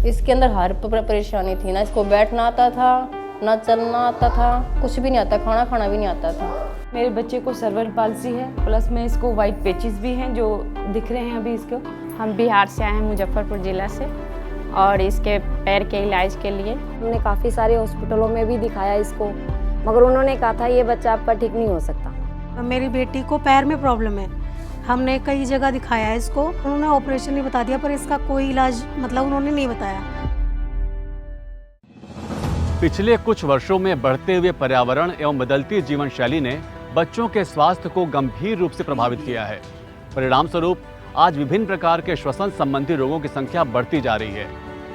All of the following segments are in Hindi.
इसके अंदर हर परेशानी थी, ना इसको बैठना आता था, ना चलना आता था, कुछ भी नहीं आता, खाना खाना भी नहीं आता था। मेरे बच्चे को सर्वल पाल्सी है, प्लस में इसको वाइट पेचिस भी हैं जो दिख रहे हैं अभी इसको। हम बिहार से आए हैं, मुजफ्फरपुर ज़िला से, और इसके पैर के इलाज के लिए हमने काफ़ी सारे हॉस्पिटलों में भी दिखाया इसको, मगर उन्होंने कहा था ये बच्चा आपका ठीक नहीं हो सकता। मेरी बेटी को पैर में प्रॉब्लम है, हमने कई जगह दिखाया है इसको, उन्होंने ऑपरेशन ही बता दिया, पर इसका कोई इलाज उन्होंने नहीं बताया। पिछले कुछ वर्षों में बढ़ते हुए पर्यावरण एवं बदलती जीवन शैली ने बच्चों के स्वास्थ्य को गंभीर रूप से प्रभावित किया है। परिणाम स्वरूप आज विभिन्न प्रकार के श्वसन संबंधी रोगों की संख्या बढ़ती जा रही है।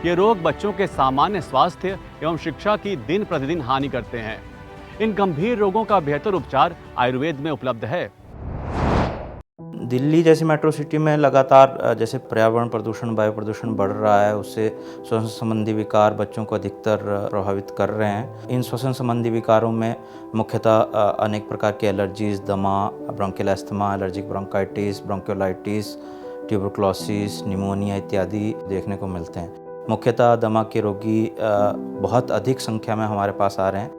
ये रोग बच्चों के सामान्य स्वास्थ्य एवं शिक्षा की दिन प्रतिदिन हानि करते हैं। इन गंभीर रोगों का बेहतर उपचार आयुर्वेद में उपलब्ध है। दिल्ली जैसी मेट्रो सिटी में लगातार जैसे पर्यावरण प्रदूषण, वायु प्रदूषण बढ़ रहा है, उससे श्वसन संबंधी विकार बच्चों को अधिकतर प्रभावित कर रहे हैं। इन श्वसन संबंधी विकारों में मुख्यतः अनेक प्रकार की एलर्जीज, दमा, bronchial asthma, allergic bronchitis, bronchiolitis, tuberculosis, pneumonia इत्यादि देखने को मिलते हैं। मुख्यतः दमा के रोगी बहुत अधिक संख्या में हमारे पास आ रहे हैं।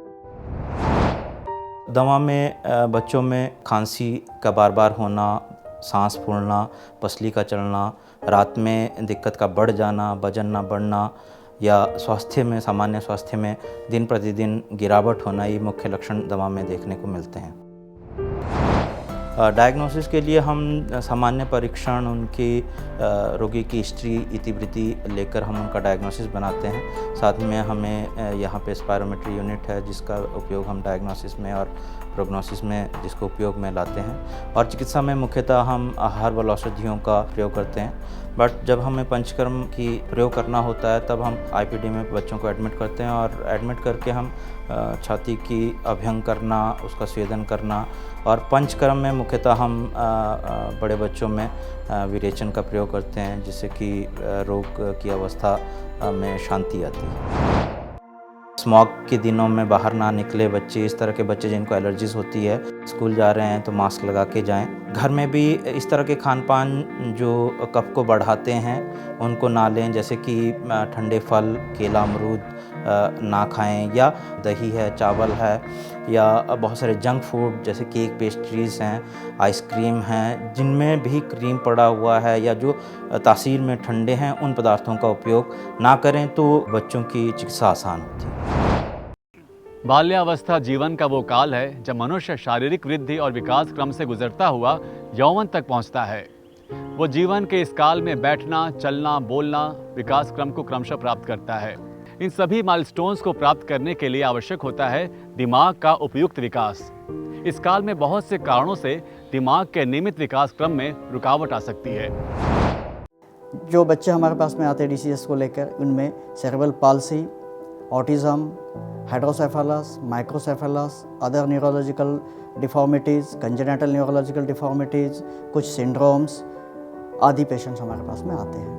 दमा में बच्चों में खांसी का बार बार होना, सांस फूलना, पसली का चलना, रात में दिक्कत का बढ़ जाना, वजन ना बढ़ना, या सामान्य स्वास्थ्य में दिन प्रतिदिन गिरावट होना, ये मुख्य लक्षण दमा में देखने को मिलते हैं। डायग्नोसिस के लिए हम सामान्य परीक्षण, उनकी रोगी की हिस्ट्री, इतिवृत्ति लेकर हम उनका डायग्नोसिस बनाते हैं। साथ में हमें यहाँ पे स्पायरोमेट्री यूनिट है जिसका उपयोग हम डायग्नोसिस में और प्रोग्नोसिस में जिसको उपयोग में लाते हैं। और चिकित्सा में मुख्यतः हम हर्बल औषधियों का प्रयोग करते हैं। बट जब हमें पंचकर्म की प्रयोग करना होता है तब हम आईपीडी में बच्चों को एडमिट करते हैं, और एडमिट करके हम छाती की अभ्यंग करना, उसका स्वेदन करना, और पंचकर्म में मुख्यतः हम बड़े बच्चों में विरेचन का प्रयोग करते हैं, जिससे कि रोग की अवस्था में शांति आती है। स्मॉग के दिनों में बाहर ना निकले बच्चे, इस तरह के बच्चे जिनको एलर्जीज होती है, स्कूल जा रहे हैं तो मास्क लगा के जाएं। घर में भी इस तरह के खान पान जो कफ को बढ़ाते हैं उनको ना लें, जैसे कि ठंडे फल, केला, अमरूद ना खाएं, या दही है, चावल है, या बहुत सारे जंक फूड जैसे केक, पेस्ट्रीज़ हैं, आइसक्रीम हैं, जिनमें भी क्रीम पड़ा हुआ है या जो तासीर में ठंडे हैं, उन पदार्थों का उपयोग ना करें तो बच्चों की चिकित्सा आसान होती है। बाल्यावस्था जीवन का वो काल है जब मनुष्य शारीरिक वृद्धि और विकास क्रम से गुजरता हुआ यौवन तक पहुंचता है। वो जीवन के इस काल में बैठना, चलना, बोलना, विकास क्रम को क्रमशः प्राप्त करता है। इन सभी माइलस्टोन्स को प्राप्त करने के लिए आवश्यक होता है दिमाग का उपयुक्त विकास। इस काल में बहुत से कारणों से दिमाग के नियमित विकास क्रम में रुकावट आ सकती है। जो बच्चे हमारे पास में आते हैं डीसीएस को लेकर, उनमें cerebral palsy, autism, hydrocephalus, microcephalus, other neurological deformities, congenital neurological deformities, कुछ सिंड्रोम्स आदि पेशेंट्स हमारे पास में आते हैं।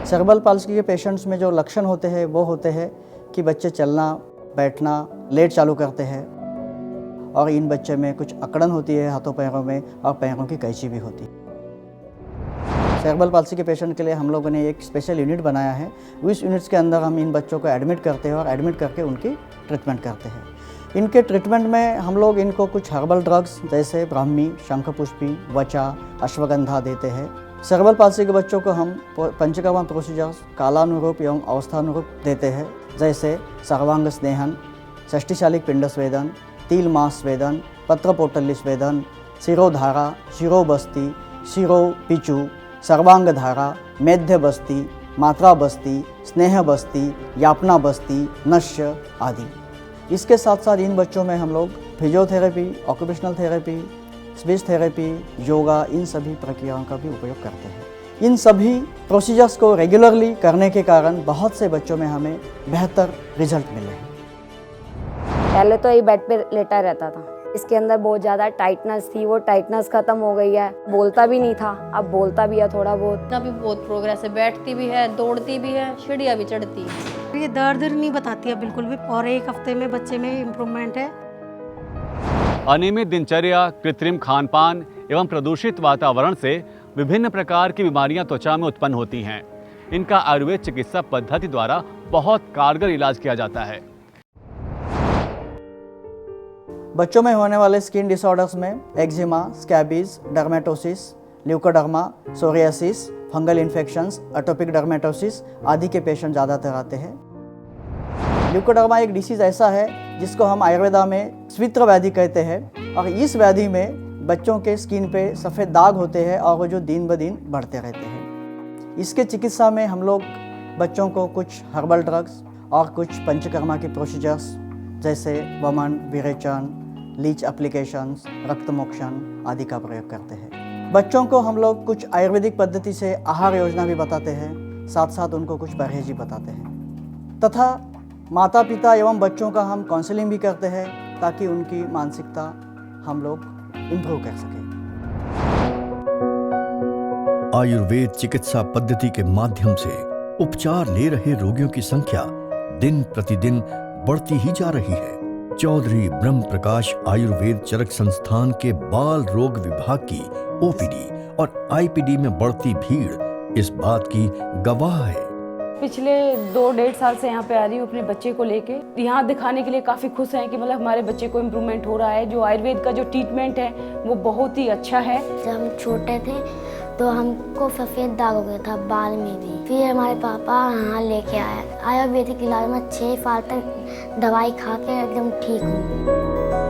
सेरेब्रल पाल्सी के पेशेंट्स में जो लक्षण होते हैं वो होते हैं कि बच्चे चलना, बैठना लेट चालू करते हैं, और इन बच्चे में कुछ अकड़न होती है हाथों पैरों में, और पैरों की कैंची भी होती है। सेरेब्रल पाल्सी के पेशेंट के लिए हम लोगों ने एक स्पेशल यूनिट बनाया है। उस यूनिट्स के अंदर हम इन बच्चों को एडमिट करते हैं और एडमिट करके उनकी ट्रीटमेंट करते हैं। इनके ट्रीटमेंट में हम लोग इनको कुछ हर्बल ड्रग्स जैसे ब्राह्मी, शंखपुष्पी, वचा, अश्वगंधा देते हैं। सेरेब्रल पाल्सी के बच्चों को हम पंचकर्म प्रोसीजर्स कालानुरूप एवं अवस्थानुरूप देते हैं, जैसे सर्वांग स्नेहन, षष्टिशालिक पिंड स्वेदन, तिल मास स्वेदन, पत्रपोटली स्वेदन, शिरोधारा, शिरोबस्ती, शिरोपिचू, सर्वांग धारा, मेध्य बस्ती, मात्रा बस्ती, स्नेह बस्ती, यापना बस्ती, नश्य आदि। इसके साथ साथ इन बच्चों में हम लोग physiotherapy, occupational therapy, speech therapy, yoga, इन सभी प्रक्रियाओं का भी उपयोग करते हैं। इन सभी प्रोसीजर्स को रेगुलरली करने के कारण बहुत से बच्चों में हमें बेहतर रिजल्ट मिले हैं। पहले तो ये बेड पे लेटा रहता था, इसके अंदर बहुत ज़्यादा टाइटनेस थी, वो टाइटनेस खत्म हो गई है, बोलता भी नहीं था, अब बोलता भी है थोड़ा बहुत। अभी बहुत प्रोग्रेस है, बैठती भी है, दौड़ती भी है, सीढ़ियाँ भी चढ़ती है। ये दर्द नहीं बताती है बिल्कुल भी, और एक हफ्ते में बच्चे में इम्प्रूवमेंट है। अनियमित दिनचर्या, कृत्रिम खानपान एवं प्रदूषित वातावरण से विभिन्न प्रकार की बीमारियां त्वचा में उत्पन्न होती हैं। इनका आयुर्वेद चिकित्सा पद्धति द्वारा बहुत कारगर इलाज किया जाता है। बच्चों में होने वाले स्किन डिसऑर्डर्स में eczema, scabies, dermatosis, leucoderma, psoriasis, fungal infections, atopic dermatosis आदि के पेशेंट ज़्यादातर आते हैं। ल्यूकोडर्मा एक डिसीज़ ऐसा है जिसको हम आयुर्वेदा में स्वित्र व्याधि कहते हैं और इस व्याधि में बच्चों के स्किन पे सफ़ेद दाग होते हैं और वो जो दिन ब दिन बढ़ते रहते हैं। इसके चिकित्सा में हम लोग बच्चों को कुछ हर्बल ड्रग्स और कुछ पंचकर्मा के प्रोसीजर्स जैसे वमन, विरेचन, लीच एप्लीकेशंस, रक्तमोक्षण आदि का प्रयोग करते हैं। बच्चों को हम लोग कुछ आयुर्वेदिक पद्धति से आहार योजना भी बताते हैं, साथ साथ उनको कुछ परहेज भी बताते हैं तथा माता पिता एवं बच्चों का हम काउंसलिंग भी करते हैं ताकि उनकी मानसिकता हम लोग इम्प्रूव कर सकें। आयुर्वेद चिकित्सा पद्धति के माध्यम से उपचार ले रहे रोगियों की संख्या दिन प्रतिदिन बढ़ती ही जा रही है। चौधरी ब्रह्म प्रकाश आयुर्वेद चरक संस्थान के बाल रोग विभाग की ओपीडी और आईपीडी में बढ़ती भीड़ इस बात की गवाह है। पिछले 2-1.5 साल से यहाँ पे आ रही हूँ अपने बच्चे को लेके। यहाँ दिखाने के लिए काफ़ी खुश हैं कि मतलब हमारे बच्चे को इम्प्रूवमेंट हो रहा है। जो आयुर्वेद का जो ट्रीटमेंट है वो बहुत ही अच्छा है। जब हम छोटे थे तो हमको सफ़ेद दाग हो गया था बाल में भी। फिर हमारे पापा यहाँ लेके आए। आयुर्वेदिक इलाज में 6 साल तक दवाई खा के एकदम ठीक हूँ।